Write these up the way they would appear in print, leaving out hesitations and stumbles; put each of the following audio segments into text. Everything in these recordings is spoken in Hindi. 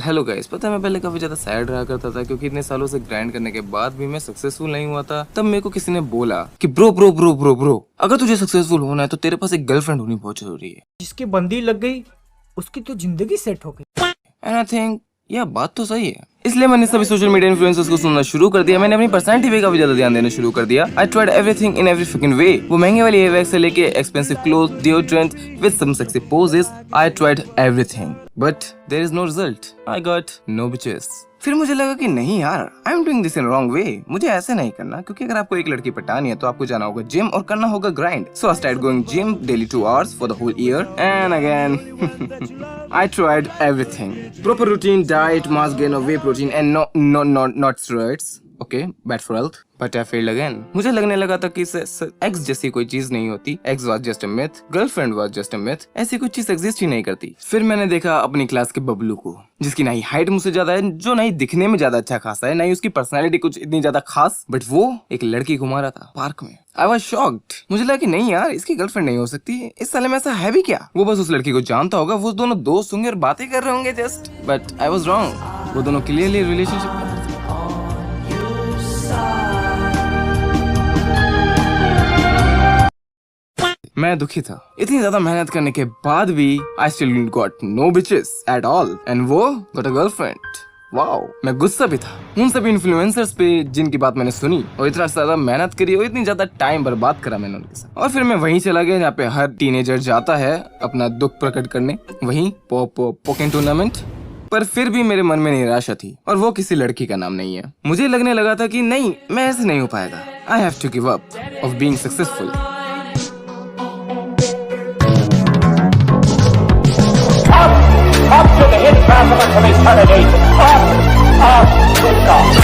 हेलो गाइस, पता है मैं पहले काफी ज्यादा सैड रहा करता था क्योंकि इतने सालों से ग्राइंड करने के बाद भी मैं सक्सेसफुल नहीं हुआ था। तब मेरे को किसी ने बोला कि bro bro bro bro bro अगर तुझे सक्सेसफुल होना है तो तेरे पास एक गर्लफ्रेंड होनी बहुत जरूरी है। जिसकी बंदी लग गई उसकी तो जिंदगी सेट हो गई। एंड आई थिंक यह बात तो सही है। इसलिए मैंने सभी सोशल मीडिया इन्फ्लुएंसर्स को सुनना शुरू कर दिया। मैंने अपनी पर्सनैलिटी पे काफी ज्यादा ध्यान देना शुरू कर दिया। I tried everything in every fucking way. वो महंगे वाली हेयर वैक्स से लेके expensive cloth, deodorant with some sexy poses. I tried everything but there is no result. I got no bitches. फिर मुझे लगा कि नहीं यार, I am doing this in wrong way. मुझे ऐसे नहीं करना, क्योंकि अगर आपको एक लड़की पटानी है तो आपको जाना होगा जिम और करना होगा grind. So I started going gym daily 2 hours for the whole year and again I tried everything. Proper routine, diet, mass gain और whey protein and not steroids. Okay, bad for health, but I failed again. मुझे लगने लगा था कि एक्स जैसी कोई चीज नहीं होती। X was just a myth, girlfriend was just a myth. ऐसी कोई चीज एग्जिस्ट ही नहीं करती। फिर मैंने देखा अपनी क्लास के बबलू को, जिसकी ना ही हाइट मुझसे ज्यादा है, जो ना ही दिखने में ज्यादा अच्छा खासा है, ना ही उसकी पर्सनैलिटी कुछ इतनी ज्यादा खास, बट वो एक लड़की घुमा रहा था पार्क में। I was shocked. मुझे लगा कि नहीं यार, इसकी गर्लफ्रेंड नहीं हो सकती। इस साले में ऐसा है भी क्या? वो बस उस लड़की को जानता होगा, वो दोनों दोस्त होंगे और बातें कर रहे होंगे just. But I was wrong. वो दोनों क्लियरली रिलेशनशिप में थे। मैं दुखी था। इतनी ज्यादा मेहनत करने के बाद भी I still got no bitches at all and वो गॉट अ गर्लफ्रेंड। वाओ, मैं गुस्सा भी था उन सभी इन्फ्लुएंसर्स पे जिनकी बात मैंने सुनी और इतना ज्यादा मेहनत करी और इतनी ज्यादा टाइम बर्बाद करा मैंने उनके साथ। और फिर मैं वहीं चला गया जहाँ पे हर टीनेजर जाता है अपना दुख प्रकट करने, वहीं पोकेन टूर्नामेंट। पर फिर भी मेरे मन में निराशा थी और वो किसी लड़की का नाम नहीं है। मुझे लगने लगा था कि नहीं, मैं ऐसे नहीं हो पाएगा। I have to give up of being successful. Up to the hit traveler from eternity. Up, with God.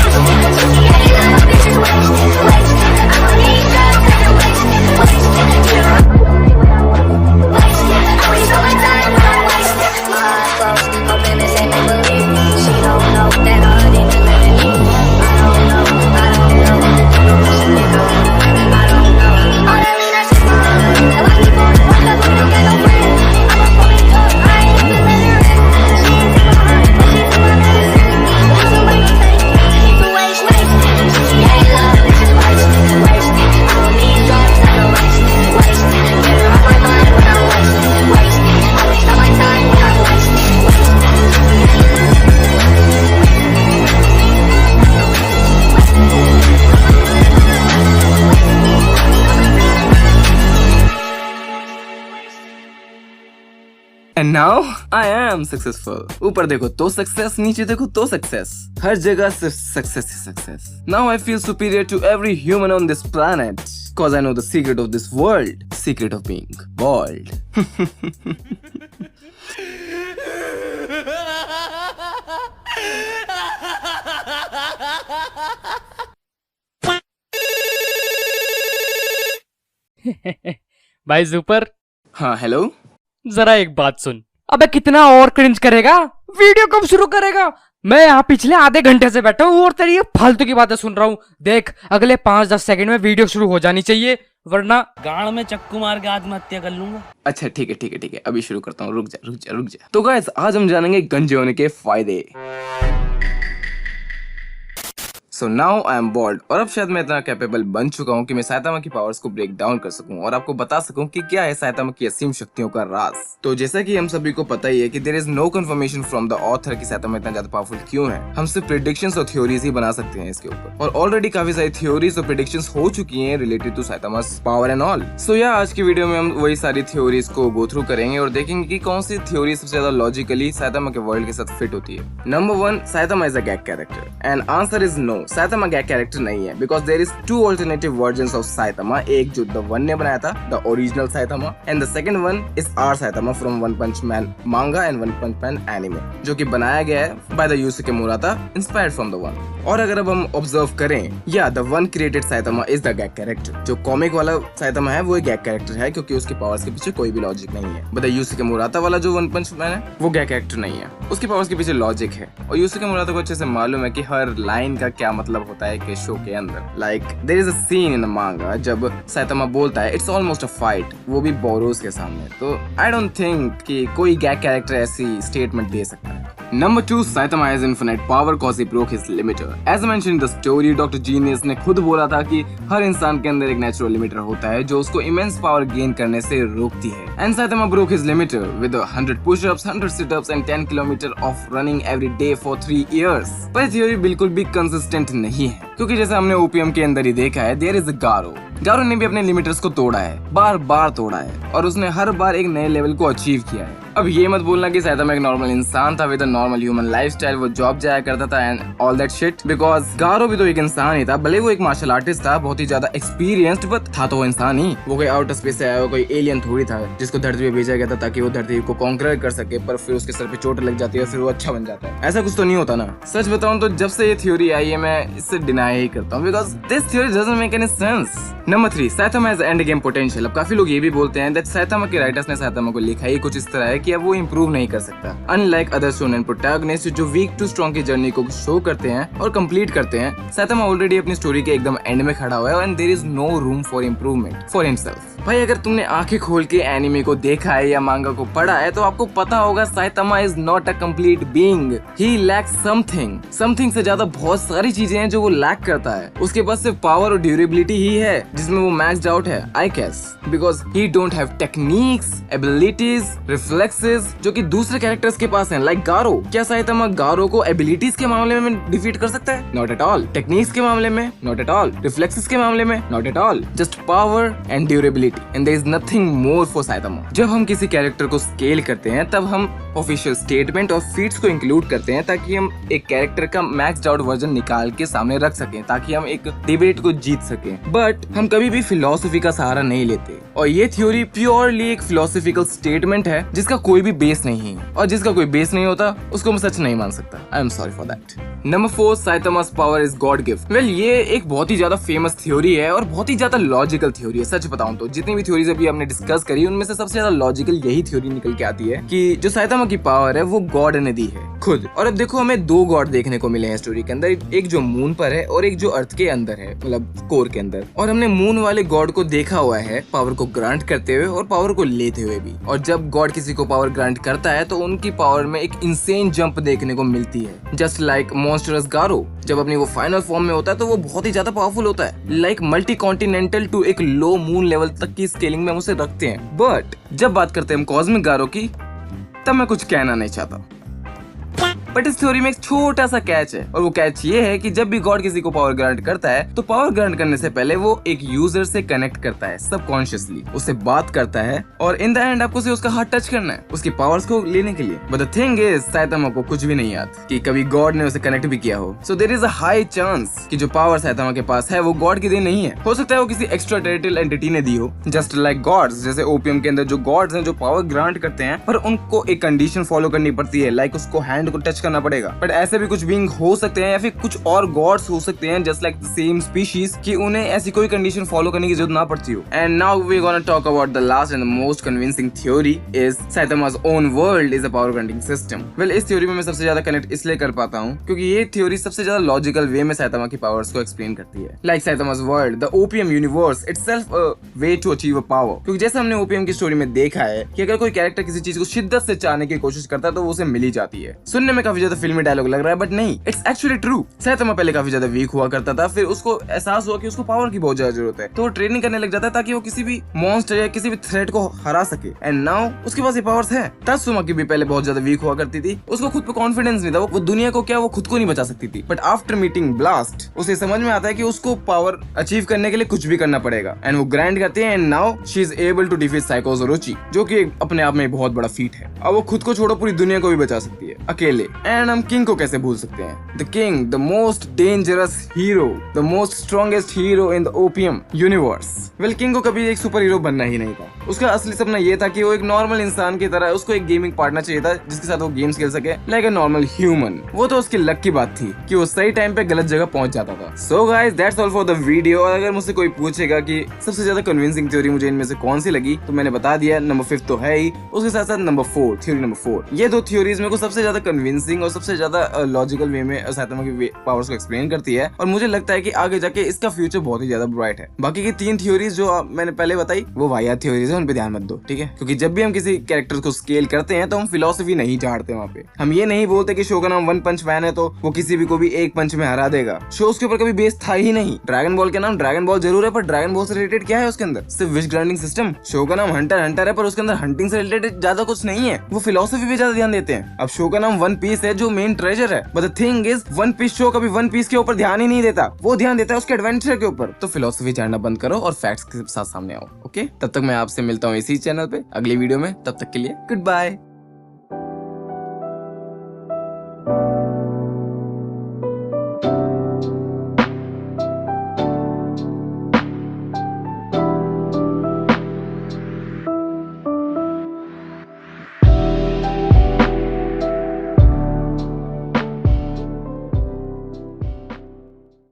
And now I am successful. ऊपर देखो तो सक्सेस, नीचे देखो तो सक्सेस, हर जगह सिर्फ success he success. Now I feel superior to every human on this planet, cause I know the secret of this world, secret of being bald. भाई सुपर, हाँ हेलो। जरा एक बात सुन। अबे कितना और क्रिंज करेगा? वीडियो कब शुरू करेगा? मैं यहाँ पिछले आधे घंटे से बैठा हूँ और तेरी ये फालतू की बातें सुन रहा हूँ। देख, अगले 5-10 सेकंड में वीडियो शुरू हो जानी चाहिए, वरना गाड़ में चक्कू मार के आत्महत्या कर लूंगा। अच्छा ठीक है, अभी शुरू करता हूँ। रुक जा। तो गाइस, आज हम जानेंगे गंजे होने के फायदे। So now I am bald, और अब शायद मैं इतना कैपेबल बन चुका हूँ कि मैं साइतामा की पावर्स को ब्रेक डाउन कर सकूं और आपको बता सकूं कि क्या है साइतामा की असीम शक्तियों का राज। तो जैसा कि हम सभी को पता ही है कि there is no confirmation from the author कि साइतामा इतना ज्यादा पावरफुल क्यों है। हम सिर्फ प्रेडिक्शंस और थ्योरीज ही बना सकते हैं इसके ऊपर, और ऑलरेडी काफी सारी थ्योरीज और प्रेडिक्शंस हो चुकी हैं related to Saitama's power and all. So yeah आज की वीडियो में हम वही सारी थ्योरीज को गो थ्रू करेंगे और देखेंगे कि कौन सी थ्योरी सबसे ज्यादा लॉजिकली साइतामा के वर्ल्ड के साथ फिट होती है। Number 1, Saitama is a gag character and answer is no. Saitama gag character नहीं है, because there is 2 alternative versions of Saitama. एक जो द वन ने बनाया था, the original Saitama, and the second one is our Saitama from One Punch Man manga and One Punch Man anime, जो कि बनाया गया है by the Yusuke Murata, inspired from the one. और अगर अब हम ऑब्जर्व करें, या the one created Saitama is the gag character. जो कॉमिक वाला साइतामा है वो एक गैग कैरेक्टर है, क्योंकि उसकी पावर्स के पीछे कोई भी लॉजिक नहीं है। बट द यूसुके मुराता वाला जो वन पंच मैन है वो गैग कैरेक्टर नहीं है, उसकी पावर्स के पीछे लॉजिक है। और यूसुके मुराता को अच्छे से मालूम है कि हर लाइन का क्या मतलब होता है कि शो के अंदर like there is a scene in the manga जब साइतामा बोलता है इट्स ऑलमोस्ट अ फाइट, वो भी बोरोस के सामने। तो आई डोंट थिंक कि कोई गैग कैरेक्टर ऐसी स्टेटमेंट दे सकता है। Number 2, Saitama has infinite power cause he broke his limiter. As mentioned in the story, Dr. Genius ने खुद बोला था कि हर इंसान के अंदर एक नेचुरल लिमिटर होता है जो उसको इमेंस पावर गेन करने से रोकती है। And Saitama broke his limiter with 100 push-ups, 100 sit-ups and 10 kilometer of running every day for 3 years. पर ये थ्योरी बिल्कुल भी कंसिस्टेंट नहीं है क्योंकि जैसे हमने ओपीएम के अंदर ही देखा है, देयर इज अ गारो। गारो ने भी अपने लिमिटर्स को तोड़ा है, बार बार तोड़ा है और उसने हर बार एक नए लेवल को अचीव किया है। अब ये मत बोलना कि साइतामा एक नॉर्मल इंसान था with a normal human lifestyle, वो जॉब जाया करता था and all that shit, because Garou भी तो एक इंसान ही था। भले वो एक मार्शल आर्टिस्ट था, बहुत ही ज्यादा एक्सपीरियंस्ड, बट था तो वो इंसान ही। वो कोई आउटर स्पेस से आया हुआ कोई एलियन थोड़ी था जिसको धरती पे भेजा गया था ताकि वो धरती को कॉन्कर कर सके, पर फिर उसके सर पे चोट लग जाती है और फिर वो अच्छा बन जाता है। ऐसा कुछ तो नहीं होता ना। सच बताऊं तो जब से ये थ्योरी आई है मैं इससे डिनाई ही करता हूँ because this theory doesn't make any sense. Number 3, Saitama has end game potential. अब काफी लोग ये भी बोलते हैं दैट साइतामा के राइटर्स ने साइतामा को लिखा ही कुछ इस तरह है कि अब वो इंप्रूव नहीं कर सकता। अनलाइक अदर शोनेन प्रोटैगनिस्ट जो वीक टू स्ट्रॉन्ग की जर्नी को शो करते हैं और कंप्लीट करते हैं, साइतामा ऑलरेडी अपनी स्टोरी के एकदम एंड में खड़ा हुआ है and there is no room for improvement for himself. भाई अगर तुमने आंखें खोल के एनिमे को देखा है या मांगा को पढ़ा है तो आपको पता होगा Saitama is not a complete being, he lakhs something. Something से ज्यादा बहुत सारी चीजें हैं जो वो लैक करता है। उसके पास सिर्फ पावर और ड्यूरेबिलिटी ही है जिसमें वो मैक्स्ड आउट है, I guess, because he don't have techniques, abilities, reflexes जो कि दूसरे कैरेक्टर्स के पास हैं लाइक गारो। क्या साइतामा गारो को एबिलिटीज के मामले में डिफीट कर सकता है? Not at all. टेक्निक्स के मामले में? Not at all. रिफ्लेक्सेस के मामले में? Not at all. Just power and durability and there is nothing more for Saitama. जब हम किसी कैरेक्टर को स्केल करते हैं तब हम ऑफिशियल स्टेटमेंट और फीट्स को इंक्लूड करते हैं ताकि हम एक कैरेक्टर का मैक्स्ड आउट वर्जन निकाल के सामने रख सकें, ताकि हम एक डिबेट को जीत सकें। बट हम कभी भी फिलॉसफी का सहारा नहीं लेते और ये थ्योरी प्योरली एक फिलोसॉफिकल स्टेटमेंट है जिसका कोई भी बेस नहीं है, और जिसका कोई बेस नहीं होता उसको मैं सच नहीं मान सकता। I am sorry for that. Number 4, Saitama's power is god gift. Well ये एक बहुत ही ज्यादा फेमस थ्योरी है और बहुत ही ज्यादा लॉजिकल थ्योरी है। सच बताऊं तो जितनी भी थ्योरीज अभी हमने डिस्कस करी उनमें से सबसे ज्यादा लॉजिकल यही थ्योरी निकल के आती है कि जो साइतामा की पावर है वो गॉड ने दी है खुद। और अब देखो हमें 2 गॉड देखने को मिले हैं स्टोरी के अंदर, एक जो मून पर है और एक जो अर्थ के अंदर है, मतलब कोर के अंदर। और हमने मून वाले गॉड को देखा हुआ है पावर को ग्रांट करते हुए और पावर को लेते हुए भी। और जब गॉड किसी को पावर ग्रांट करता है तो उनकी पावर में एक इंसेन जंप देखने को मिलती है, जस्ट लाइक मॉन्स्टरस गारो। जब अपनी वो फाइनल फॉर्म में होता है तो वो बहुत ही ज्यादा पावरफुल होता है, लाइक मल्टी कॉन्टिनेंटल टू एक लो मून लेवल तक की स्केलिंग में हम उसे रखते हैं। बट जब बात करते हैं हम कॉस्मिक गारो की तब मैं कुछ कहना नहीं चाहता। बट इस थ्योरी में एक छोटा सा कैच है और वो कैच ये है कि जब भी गॉड किसी को पावर ग्रांट करता है तो पावर ग्रांट करने से पहले वो एक यूजर से कनेक्ट करता है, सबकॉन्शियसली उससे बात करता है और इन द एंड आपको उसका हाथ टच करना है उसकी पावर्स को लेने के लिए। But the thing is Saitama को कुछ भी नहीं याद कि कभी गॉड ने उसे कनेक्ट भी किया हो। So there is a high chance कि जो पावर साइतामा के पास है वो गॉड की दी नहीं है। हो सकता है वो किसी एक्स्ट्रा टेरिटोरियल एंटिटी ने दी हो, जस्ट लाइक गॉड्स। जैसे ओपीएम के अंदर जो गॉड्स हैं जो पावर ग्रांट करते हैं पर उनको एक कंडीशन फॉलो करनी पड़ती है, लाइक उसको हैंड को टच करना पड़ेगा। बट ऐसे भी कुछ बीइंग हो सकते हैं या फिर कुछ और गॉड्स हो सकते हैं just like the same species कि उन्हें ऐसी कोई कंडीशन फॉलो करने की जरूरत ना पड़ती हो। And now we gonna talk about the last and the most convincing theory is Saitama's own world is a power granting system. Well इस थ्योरी में मैं सबसे ज्यादा कनेक्ट इसलिए कर पाता हूँ क्योंकि ये थ्योरी सबसे ज्यादा लॉजिकल वे में साइतामा की पावर्स को एक्सप्लेन करती है। Like Saitama's world, the OPM universe itself a way to achieve a power. क्योंकि जैसे हमने ओपीएम की स्टोरी में देखा है कि अगर कोई कैरेक्टर किसी चीज को शिद्दत से चाहने की कोशिश करता है तो वो उसे मिल ही जाती है। सुनने में काफी ज्यादा फिल्मी डायलॉग लग रहा है बट नहीं, इट्स एक्चुअली ट्रू। साइतामा पहले काफी ज्यादा वीक हुआ करता था, फिर उसको एहसास हुआ कि उसको पावर की बहुत ज्यादा जरूरत है तो वो ट्रेनिंग करने लग जाता है ताकि वो किसी भी मॉन्स्टर या किसी भी थ्रेट को हरा सके। एंड नाउ उसके पास ये पावर्स है। तत्सुमा की भी पहले बहुत ज्यादा वीक हुआ करती थी, उसको खुद पे कॉन्फिडेंस नहीं था, वो दुनिया को क्या वो खुद को नहीं बचा सकती थी। बट आफ्टर मीटिंग ब्लास्ट उसे समझ में आता है कि उसको पावर अचीव करने के लिए कुछ भी करना पड़ेगा एंड वो ग्राइंड करती है। And now she is able to defeat Psykos Orochi, जो कि अपने आप में बहुत बड़ा फीट है। अब वो खुद को छोड़ो पूरी दुनिया को भी बचा सकती है अकेले। एंड हम किंग को कैसे भूल सकते हैं? The king, the most dangerous hero, the most strongest hero in the opium universe. Well king को कभी एक सुपर हीरो बनना ही नहीं था। उसका असली सपना ये था कि वो एक नॉर्मल इंसान की तरह उसको एक गेमिंग पार्टनर चाहिए था जिसके साथ वो गेम्स खेल सके लाइक अ नॉर्मल ह्यूमन। वो तो उसकी लक की बात थी कि वो सही टाइम पे गलत जगह पहुंच जाता था। So guys that's all for the video. और अगर मुझसे कोई पूछेगा कि सबसे ज्यादा कन्विंसिंग थ्योरी मुझे इनमें से कौन सी लगी, तो मैंने बता दिया नंबर 5 तो है ही, उसके साथ साथ नंबर 4 थ्योरी नंबर 4। ये दो थ्योरीज मेरे को सबसे ज्यादा कन्विंसिंग और सबसे ज्यादा लॉजिकल वे में साइतामा की पावर्स को एक्सप्लेन करती है और मुझे लगता है कि आगे जाके इसका फ्यूचर बहुत ही ज्यादा ब्राइट है। बाकी की 3 थ्योरीज जो मैंने पहले बताई वो वाहियात थ्योरीज है, उन पे ध्यान मत दो, ठीक है? क्योंकि जब भी हम किसी कैरेक्टर को स्केल करते हैं तो हम फिलोसफी नहीं चाहते वहाँ पे। हम ये नहीं बोलते कि शो का नाम वन पंच मैन है तो वो किसी भी को भी एक पंच में हरा देगा। शो उसके ऊपर कभी बेस था ही नहीं। ड्रैगन बॉल के नाम ड्रैगन बॉल जरूर है, पर ड्रैगन बॉल से रिलेटेड क्या है उसके अंदर? सिर्फ विश ग्राइंडिंग सिस्टम। शो का नाम हंटर हंटर है, पर उसके अंदर हंटिंग से रिलेटेड ज्यादा कुछ नहीं है। वो फिलोसफी पे ज्यादा ध्यान देते हैं। अब शो का नाम वन पीस है जो मेन ट्रेजर है, but the thing is one piece show कभी वन पीस के ऊपर ध्यान ही नहीं देता। वो ध्यान देता है उसके एडवेंचर के ऊपर। तो फिलोसफी जानना बंद करो और फैक्ट्स के साथ सामने आओ, ओके? तब तक मैं आपसे मिलता हूँ इसी चैनल पे अगली वीडियो में। तब तक के लिए गुड बाय।